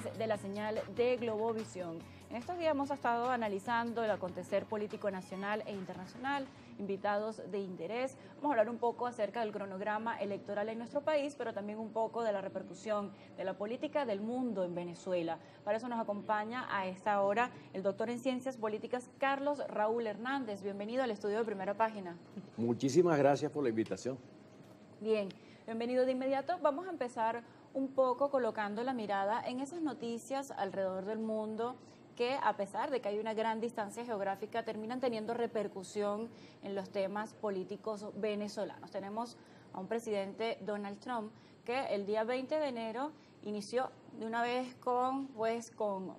través de la señal de Globovisión. En estos días hemos estado analizando el acontecer político nacional e internacional, invitados de interés. Vamos a hablar un poco acerca del cronograma electoral en nuestro país, pero también un poco de la repercusión de la política del mundo en Venezuela. Para eso nos acompaña a esta hora el doctor en Ciencias Políticas Carlos Raúl Hernández. Bienvenido al estudio de Primera Página. Muchísimas gracias por la invitación. Bien, bienvenido de inmediato. Vamos a empezar un poco colocando la mirada en esas noticias alrededor del mundo que, a pesar de que hay una gran distancia geográfica, terminan teniendo repercusión en los temas políticos venezolanos. Tenemos a un presidente, Donald Trump, que el día 20 de enero inició de una vez con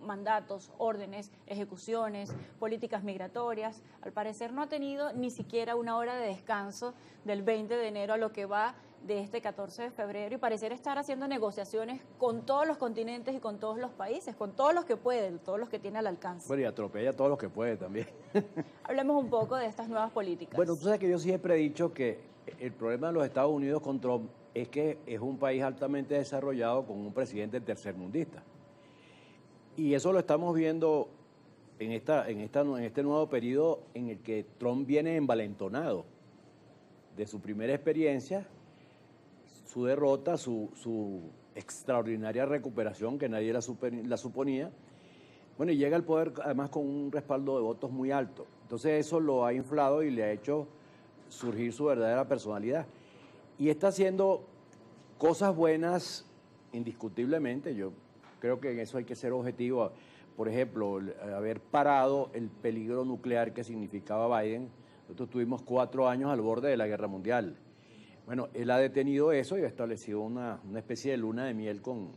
mandatos, órdenes, ejecuciones, políticas migratorias. Al parecer no ha tenido ni siquiera una hora de descanso del 20 de enero a lo que va de este 14 de febrero y pareciera estar haciendo negociaciones con todos los continentes y con todos los países, con todos los que pueden, todos los que tiene al alcance. Bueno, y atropella a todos los que puede también. Hablemos un poco de estas nuevas políticas. Bueno, tú sabes que yo siempre he dicho que el problema de los Estados Unidos con Trump es que es un país altamente desarrollado con un presidente tercermundista. Y eso lo estamos viendo en este nuevo periodo en el que Trump viene envalentonado de su primera experiencia, su derrota, su extraordinaria recuperación que nadie la suponía. Bueno, y llega al poder además con un respaldo de votos muy alto. Entonces eso lo ha inflado y le ha hecho surgir su verdadera personalidad. Y está haciendo cosas buenas indiscutiblemente. Yo creo que en eso hay que ser objetivo. Por ejemplo, haber parado el peligro nuclear que significaba Biden. Nosotros tuvimos 4 años al borde de la guerra mundial. Bueno, él ha detenido eso y ha establecido una especie de luna de miel con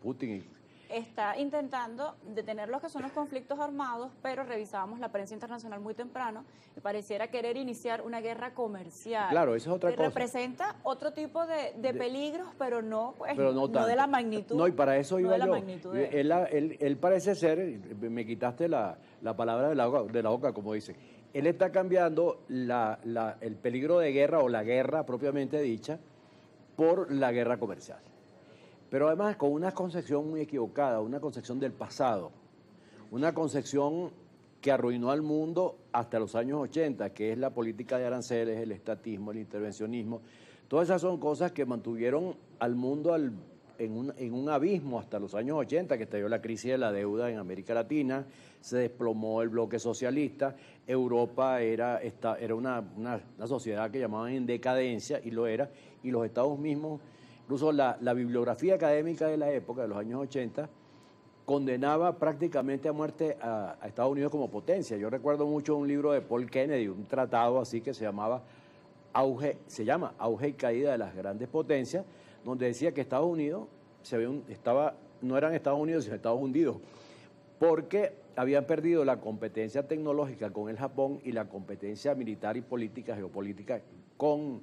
Putin. Está intentando detener lo que son los conflictos armados, pero revisábamos la prensa internacional muy temprano y pareciera querer iniciar una guerra comercial. Claro, eso es otra cosa. Representa otro tipo de peligros, pero no tanto. De la magnitud. No, y para eso iba yo. Él parece ser, me quitaste la palabra de la boca, como dice. Él está cambiando el peligro de guerra o la guerra propiamente dicha por la guerra comercial. Pero además con una concepción muy equivocada, una concepción del pasado, una concepción que arruinó al mundo hasta los años 80, que es la política de aranceles, el estatismo, el intervencionismo. Todas esas son cosas que mantuvieron al mundo en un abismo hasta los años 80, que estalló la crisis de la deuda en América Latina, se desplomó el bloque socialista, Europa era una sociedad que llamaban en decadencia, y lo era, y los estados mismos. Incluso la bibliografía académica de la época, de los años 80, condenaba prácticamente a muerte a Estados Unidos como potencia. Yo recuerdo mucho un libro de Paul Kennedy, un tratado así que se llama Auge y Caída de las Grandes Potencias, donde decía que Estados Unidos no eran Estados Unidos, sino Estados Hundidos, porque habían perdido la competencia tecnológica con el Japón y la competencia militar y política, geopolítica, con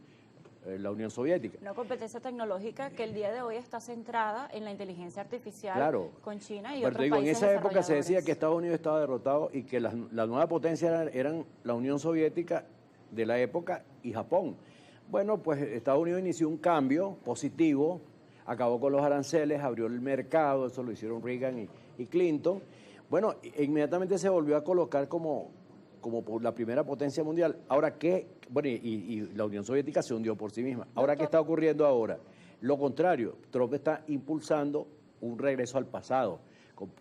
la Unión Soviética. Una competencia tecnológica que el día de hoy está centrada en la inteligencia artificial, claro, con China y pero otros países. En esa época se decía que Estados Unidos estaba derrotado y que la nueva potencia eran la Unión Soviética de la época y Japón. Bueno, pues Estados Unidos inició un cambio positivo, acabó con los aranceles, abrió el mercado, eso lo hicieron Reagan y Clinton. Bueno, inmediatamente se volvió a colocar como por la primera potencia mundial. Ahora, bueno, y la Unión Soviética se hundió por sí misma. Ahora, ¿qué está ocurriendo ahora? Lo contrario, Trump está impulsando un regreso al pasado, con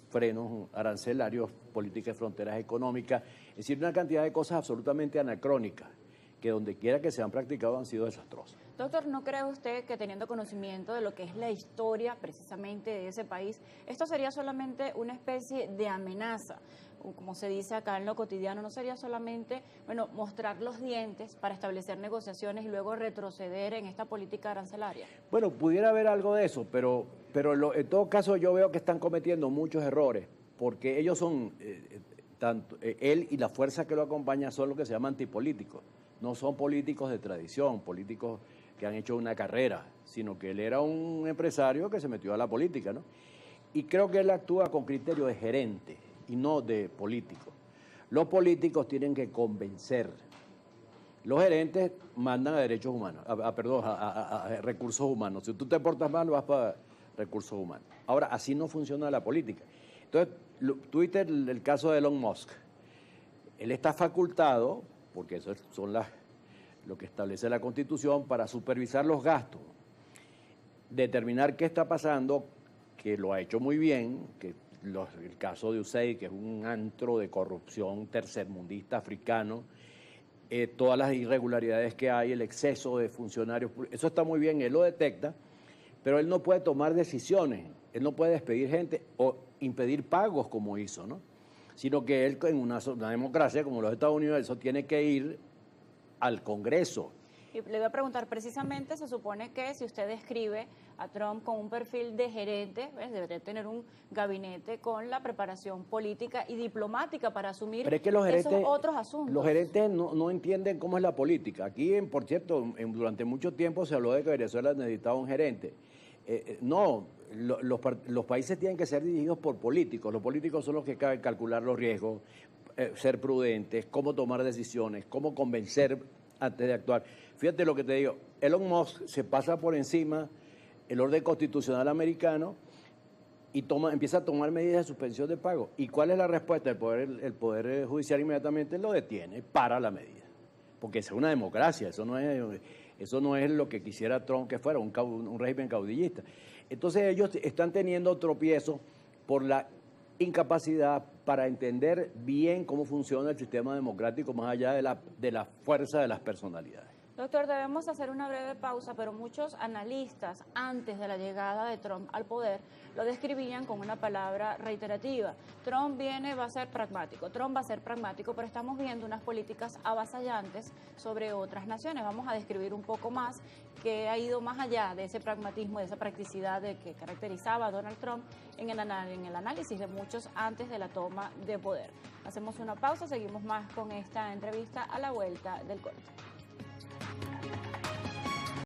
frenos arancelarios, política de fronteras económicas, es decir, una cantidad de cosas absolutamente anacrónicas, que donde quiera que se han practicado han sido desastrosas. Doctor, ¿no cree usted que teniendo conocimiento de lo que es la historia precisamente de ese país, esto sería solamente una especie de amenaza? Como se dice acá en lo cotidiano, ¿no sería solamente, mostrar los dientes para establecer negociaciones y luego retroceder en esta política arancelaria? Bueno, pudiera haber algo de eso, pero en todo caso yo veo que están cometiendo muchos errores, porque ellos son, tanto él y la fuerza que lo acompaña son lo que se llama antipolíticos. No son políticos de tradición, políticos que han hecho una carrera, sino que él era un empresario que se metió a la política, ¿no? Y creo que él actúa con criterio de gerente y no de político. Los políticos tienen que convencer. Los gerentes mandan a derechos humanos, a recursos humanos. Si tú te portas mal, vas recursos humanos. Ahora, así no funciona la política. Entonces, Twitter, el caso de Elon Musk, él está facultado, porque eso son lo que establece la Constitución, para supervisar los gastos, determinar qué está pasando, que lo ha hecho muy bien, que el caso de USAID, que es un antro de corrupción tercermundista africano, todas las irregularidades que hay, el exceso de funcionarios, eso está muy bien, él lo detecta, pero él no puede tomar decisiones, él no puede despedir gente o impedir pagos como hizo, ¿no? Sino que él en una democracia como los Estados Unidos, eso tiene que ir al Congreso. Y le voy a preguntar, precisamente se supone que si usted describe a Trump con un perfil de gerente, ¿ves? Debería tener un gabinete con la preparación política y diplomática para asumir pero es que los gerentes, esos otros asuntos. Los gerentes no entienden cómo es la política. Aquí, por cierto, durante mucho tiempo se habló de que Venezuela necesitaba un gerente. Los países tienen que ser dirigidos por políticos. Los políticos son los que caben calcular los riesgos, ser prudentes, cómo tomar decisiones, cómo convencer antes de actuar. Fíjate lo que te digo, Elon Musk se pasa por encima el orden constitucional americano y empieza a tomar medidas de suspensión de pago. ¿Y cuál es la respuesta? El Poder Judicial inmediatamente lo detiene, para la medida. Porque es una democracia, eso no es lo que quisiera Trump que fuera, un régimen caudillista. Entonces ellos están teniendo tropiezos por la incapacidad para entender bien cómo funciona el sistema democrático más allá de la fuerza de las personalidades. Doctor, debemos hacer una breve pausa, pero muchos analistas antes de la llegada de Trump al poder lo describían con una palabra reiterativa. Trump va a ser pragmático, pero estamos viendo unas políticas avasallantes sobre otras naciones. Vamos a describir un poco más que ha ido más allá de ese pragmatismo, de esa practicidad que caracterizaba a Donald Trump en el análisis de muchos antes de la toma de poder. Hacemos una pausa, seguimos más con esta entrevista a la vuelta del corte.